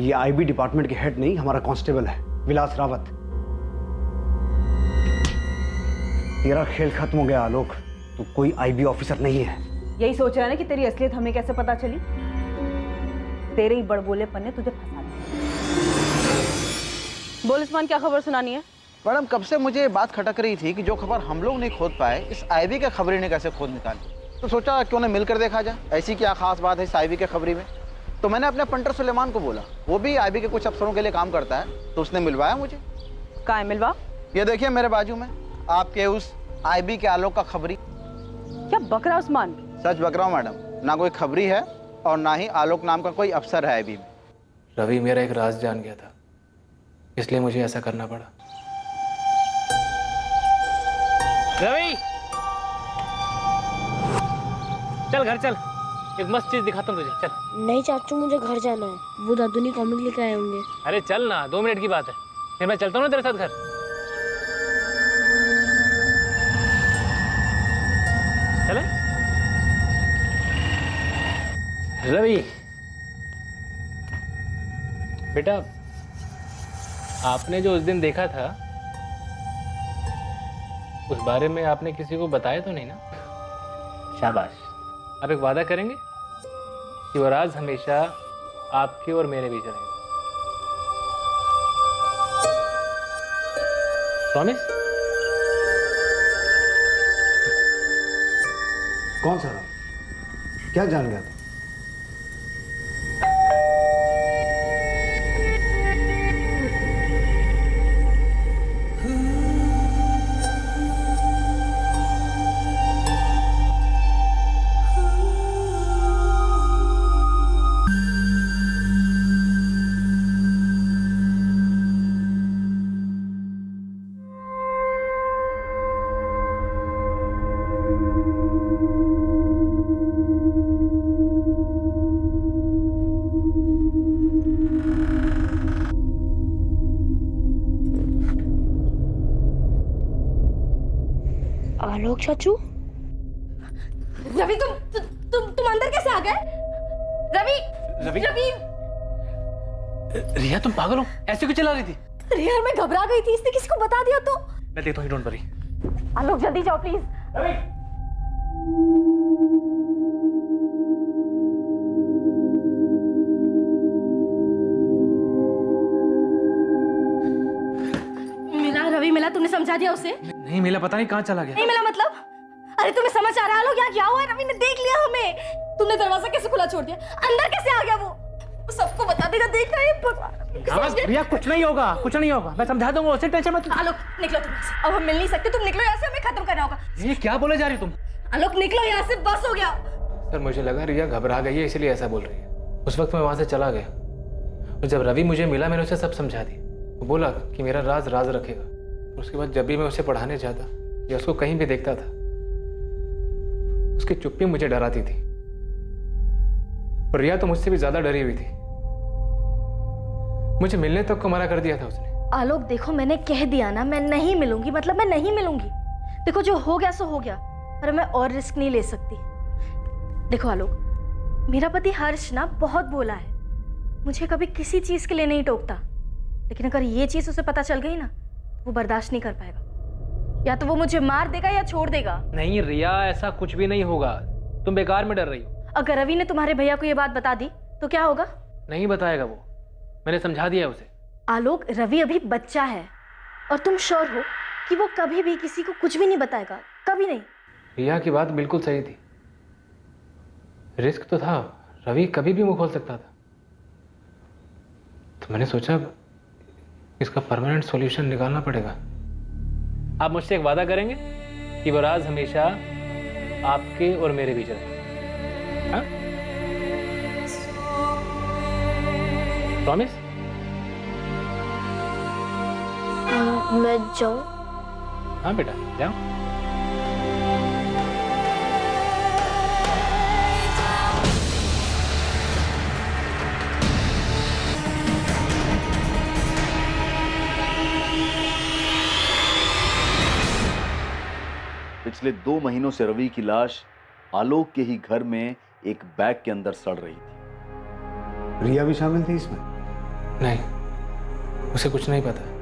ये आईबी डिपार्टमेंट के हेड नहीं, हमारा कांस्टेबल है विलास रावत। तेरा खेल खत्म हो गया आलोक, तू कोई आईबी ऑफिसर नहीं है। यही सोच रहा है ना कि तेरी असलियत हमें कैसे पता चली? तेरे ही बड़बोलेपन ने तुझे फंसा दिया। बोल उस्मान, क्या खबर सुनानी है? मैडम, कब से मुझे ये बात खटक रही थी कि जो खबर हम लोग नहीं खोद पाए, इस आईबी के खबरी ने कैसे खोद निकाली। तो सोचा क्यों ना मिलकर देखा जाए, ऐसी क्या खास बात है इस आईबी के खबरी में। तो मैंने अपने पंटर सुलेमान को बोला, वो भी आईबी के कुछ अफसरों के लिए काम करता है, तो उसने मिलवाया मुझे। कहाँ है मिलवा? ये देखिए मेरे बाजू में, आपके उस आईबी के आलोक का खबरी। क्या बक रहा उस्मान? सच बक रहा हूँ मैडम, ना कोई खबरी है और ना ही आलोक नाम का कोई अफसर है आईबी में। रवि मेरा एक राज जान गया था, इसलिए मुझे ऐसा करना पड़ा। रवि, चल घर चल, एक मस्त चीज दिखाता हूँ तुझे, चल। नहीं चाचू, मुझे घर जाना है, वो दादू ने कॉमिक लेके आए होंगे। अरे चल ना, 2 मिनट की बात है, फिर मैं चलता हूँ ना तेरे साथ घर। चले? रवि बेटा, आपने जो उस दिन देखा था, उस बारे में आपने किसी को बताया तो नहीं ना? शाबाश। आप एक वादा करेंगे कि वो राज हमेशा आपके और मेरे बीच रहेगा? प्रॉमिस? कौन सा राज? क्या जान गया था? आलोक चाचू? रवि, तुम अंदर कैसे आ गए? रवि, रवि? रवि, रिया तुम पागल हो, ऐसे क्यों चला रही थी? रिया, मैं घबरा गई थी, इसने किसी को बता दिया तो। मैं देखता हूँ, डोंट वरी। आलोक जल्दी जाओ प्लीज। रवि, मिला रवि, मिला? तुमने समझा दिया उसे? नहीं मिला, पता नहीं कहाँ चला गया। नहीं मिला मतलब? अरे तुम्हें समझ आ रहा है आलोक, यहाँ क्या हुआ है? रवि ने देख लिया हमें। तुमने दरवाजा कैसे खुला छोड़ दिया? अंदर कैसे आ गया वो सबको बता देगा, देख रहा है। रिया कुछ नहीं होगा, कुछ नहीं होगा, मैं समझा दूंगा उसे, टेंशन मत। आलोक निकलो तुम, अब हम मिल नहीं सकते, तुम निकलो यहाँ से, हमें खत्म करना होगा। ये क्या बोले जा रही तुम? आलोक निकलो यहाँ से, बस हो गया। सर मुझे लगा रिया घबरा गई है, इसलिए ऐसा बोल रही है। उस वक्त मैं वहां से चला गया और जब रवि मुझे मिला, मैंने उसे सब समझा दिया। वो बोला कि मेरा राज राज रखेगा। उसके बाद जब भी मैं उसे पढ़ाने जाता या उसको कहीं भी देखता था, उसकी चुप्पी मुझे डराती थी। और रिया तो मुझसे भी ज्यादा डरी हुई थी, मुझे मिलने तक को मना कर दिया था उसने। आलोक देखो, मैंने कह दिया ना, मैं नहीं मिलूंगी, मतलब मैं नहीं मिलूंगी। देखो जो हो गया सो हो गया, पर मैं और रिस्क नहीं ले सकती। देखो आलोक, मेरा पति हर्ष ना बहुत बोला है, मुझे कभी किसी चीज के लिए नहीं टोकता, लेकिन अगर ये चीज उसे पता चल गई ना, वो बर्दाश्त नहीं कर पाएगा। या तो वो मुझे मार देगा या छोड़ देगा। नहीं रिया, ऐसा कुछ भी नहीं होगा, तुम बेकार में डर रही हो। अगर रवि ने तुम्हारे भैया को ये बात बता दी तो क्या होगा? नहीं बताएगा वो, मैंने समझा दिया उसे। आलोक, रवि अभी बच्चा है और तुम श्योर हो कि वो कभी भी किसी को कुछ भी नहीं बताएगा? कभी नहीं। रिया की बात बिल्कुल सही थी, रिस्क तो था, रवि कभी भी मुंह खोल सकता था। तो मैंने सोचा इसका परमानेंट सॉल्यूशन निकालना पड़ेगा। आप मुझसे एक वादा करेंगे कि वो राज हमेशा आपके और मेरे बीच रहे? हाँ? प्रॉमिस? मैं जाऊं? हाँ बेटा जाओ। पिछले 2 महीनों से रवि की लाश आलोक के ही घर में एक बैग के अंदर सड़ रही थी। रिया भी शामिल थी इसमें? नहीं, उसे कुछ नहीं पता।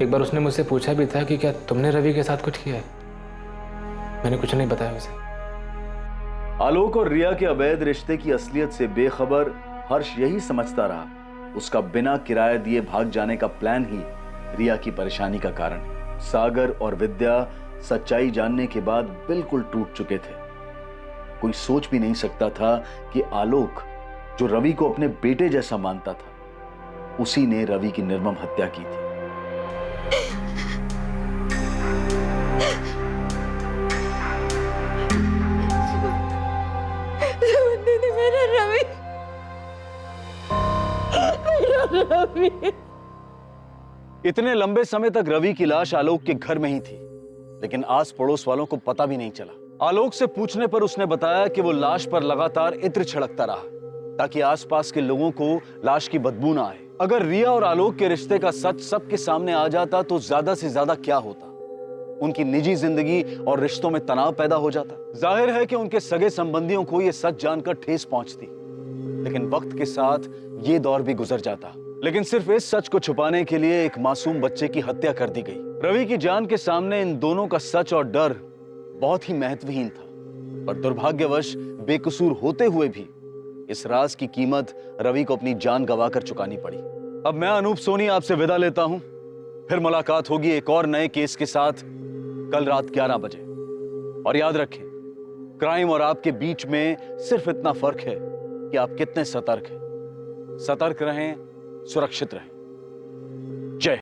एक बार उसने मुझसे पूछा भी था कि क्या तुमने रवि के साथ कुछ किया है। मैंने कुछ नहीं बताया उसे। आलोक और रिया के अवैध रिश्ते की असलियत से बेखबर हर्ष यही समझता रहा उसका बिना किराया दिए भाग जाने का प्लान ही रिया की परेशानी का कारण है। सागर और विद्या सच्चाई जानने के बाद बिल्कुल टूट चुके थे। कोई सोच भी नहीं सकता था कि आलोक, जो रवि को अपने बेटे जैसा मानता था, उसी ने रवि की निर्मम हत्या की थी। दीदी, मेरा रवि, मेरा रवि। इतने लंबे समय तक रवि की लाश आलोक के घर में ही थी, लेकिन आस पड़ोस वालों को पता भी नहीं चला। आलोक से पूछने पर उसने बताया कि वो लाश पर लगातार इत्र छिड़कता रहा ताकि आसपास के लोगों को लाश की बदबू ना आए। अगर रिया और आलोक के रिश्ते का सच सबके सामने आ जाता तो ज्यादा से ज्यादा क्या होता? उनकी निजी जिंदगी और रिश्तों में तनाव पैदा हो जाता। जाहिर है कि उनके सगे संबंधियों को यह सच जानकर ठेस पहुंचती, लेकिन वक्त के साथ ये दौर भी गुजर जाता। लेकिन सिर्फ इस सच को छुपाने के लिए एक मासूम बच्चे की हत्या कर दी गई। रवि की जान के सामने इन दोनों का सच और डर बहुत ही महत्वहीन था, पर दुर्भाग्यवश बेकसूर होते हुए भी इस राज की कीमत रवि को अपनी जान गंवाकर चुकानी पड़ी। अब मैं अनूप सोनी आपसे विदा लेता हूं। फिर मुलाकात होगी एक और नए केस के साथ कल रात 11 बजे। और याद रखें, क्राइम और आपके बीच में सिर्फ इतना फर्क है कि आप कितने सतर्क हैं। सतर्क रहें, सुरक्षित रहें।